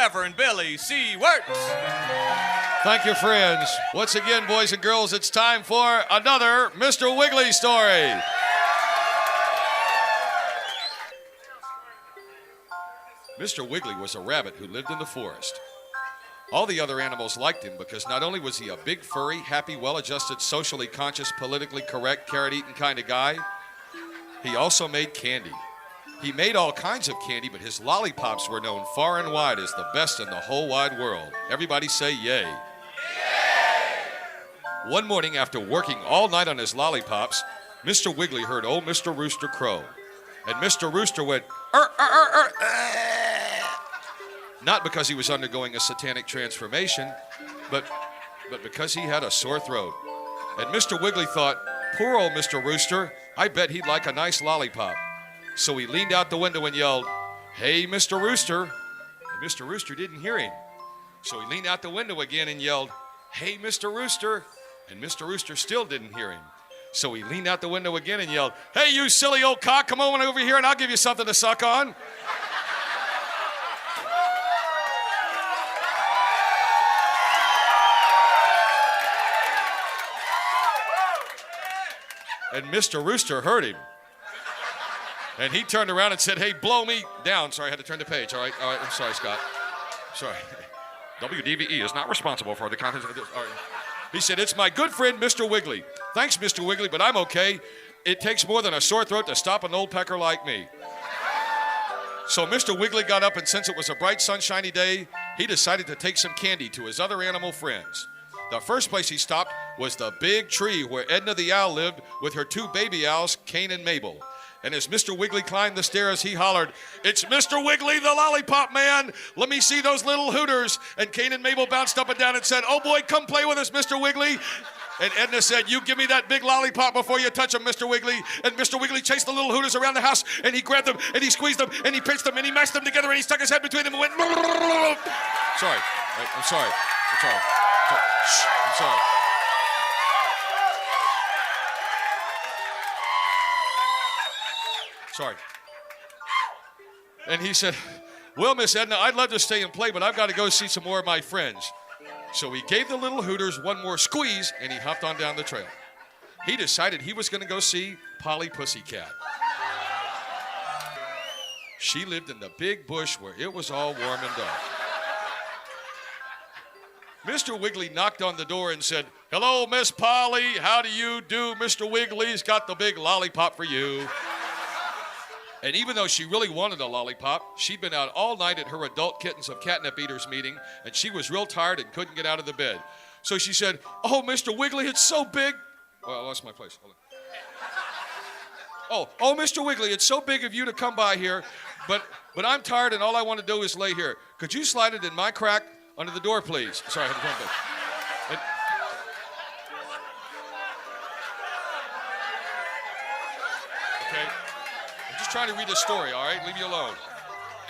Reverend Billy C. Wirtz. Thank you, friends. Once again, boys and girls, it's time for another Mr. Wiggly story. Mr. Wiggly was a rabbit who lived in the forest. All the other animals liked him because not only was he a big, furry, happy, well-adjusted, socially conscious, politically correct, carrot-eating kind of guy, he also made candy. He made all kinds of candy, but his lollipops were known far and wide as the best in the whole wide world. Everybody say yay. Yay! One morning after working all night on his lollipops, Mr. Wiggly heard old Mr. Rooster crow. And Mr. Rooster went, not because he was undergoing a satanic transformation, but because he had a sore throat. And Mr. Wiggly thought, poor old Mr. Rooster, I bet he'd like a nice lollipop. So he leaned out the window and yelled, "Hey, Mr. Rooster." And Mr. Rooster didn't hear him. So he leaned out the window again and yelled, "Hey, Mr. Rooster." And Mr. Rooster still didn't hear him. So he leaned out the window again and yelled, "Hey, you silly old cock, come on over here and I'll give you something to suck on." And Mr. Rooster heard him. And he turned around and said, "Hey, blow me down." Sorry, I had to turn the page. All right, I'm sorry, Scott. Sorry. WDVE is not responsible for the contents of this. All right. He said, "It's my good friend, Mr. Wiggly. Thanks, Mr. Wiggly, but I'm okay. It takes more than a sore throat to stop an old pecker like me." So Mr. Wiggly got up, and since it was a bright, sunshiny day, he decided to take some candy to his other animal friends. The first place he stopped was the big tree where Edna the owl lived with her two baby owls, Cain and Mabel. And as Mr. Wiggly climbed the stairs, he hollered, "It's Mr. Wiggly, the lollipop man. Let me see those little hooters." And Cain and Mabel bounced up and down and said, "Oh boy, come play with us, Mr. Wiggly." And Edna said, "You give me that big lollipop before you touch him, Mr. Wiggly." And Mr. Wiggly chased the little hooters around the house, and he grabbed them, and he squeezed them, and he pinched them, and he mashed them together, and he stuck his head between them and went, Sorry. I'm sorry. Shh, I'm sorry. Sorry. And he said, "Well, Miss Edna, I'd love to stay and play, but I've got to go see some more of my friends." So he gave the little hooters one more squeeze, and he hopped on down the trail. He decided he was going to go see Polly Pussycat. She lived in the big bush where it was all warm and dark. Mr. Wiggly knocked on the door and said, "Hello, Miss Polly. How do you do? Mr. Wiggly's got the big lollipop for you." And even though she really wanted a lollipop, she'd been out all night at her adult kittens of catnip eaters meeting, and she was real tired and couldn't get out of the bed. So she said, "Oh, Mr. Wiggly, it's so big." Oh, I lost my place. Hold on. Oh, Mr. Wiggly, it's so big of you to come by here, but I'm tired and all I want to do is lay here. Could you slide it in my crack under the door, please? Sorry, I had to turn it. Okay. Just trying to read the story, all right? Leave me alone.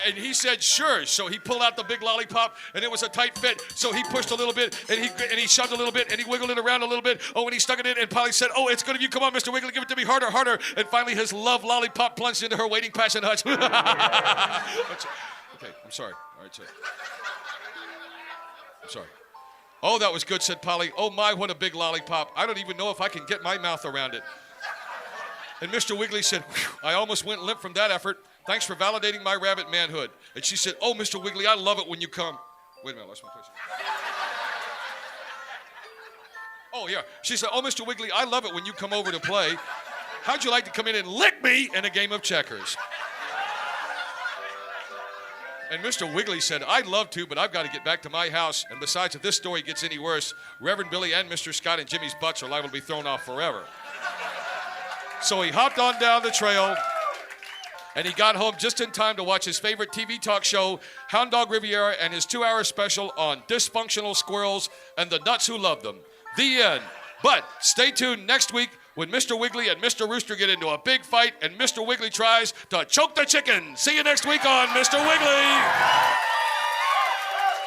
And he said, "Sure." So he pulled out the big lollipop, and it was a tight fit. So he pushed a little bit, and he shoved a little bit, and he wiggled it around a little bit. Oh, and he stuck it in, and Polly said, "Oh, it's good of you. Come on, Mr. Wiggly, give it to me harder, harder." And finally, his love lollipop plunged into her waiting passion hutch. Okay, I'm sorry. All right, sorry. I'm sorry. "Oh, that was good," said Polly. "Oh, my, what a big lollipop. I don't even know if I can get my mouth around it." And Mr. Wiggly said, "I almost went limp from that effort. Thanks for validating my rabbit manhood." And she said, "Oh, Mr. Wiggly, I love it when you come." Wait a minute, I lost my place. Oh, yeah. She said, "Oh, Mr. Wiggly, I love it when you come over to play. How'd you like to come in and lick me in a game of checkers?" And Mr. Wiggly said, "I'd love to, but I've got to get back to my house. And besides, if this story gets any worse, Reverend Billy and Mr. Scott and Jimmy's butts are liable to be thrown off forever." So he hopped on down the trail, and he got home just in time to watch his favorite TV talk show, Hound Dog Riviera, and his 2-hour special on dysfunctional squirrels and the nuts who love them. The end. But stay tuned next week when Mr. Wiggly and Mr. Rooster get into a big fight and Mr. Wiggly tries to choke the chicken. See you next week on Mr. Wiggly.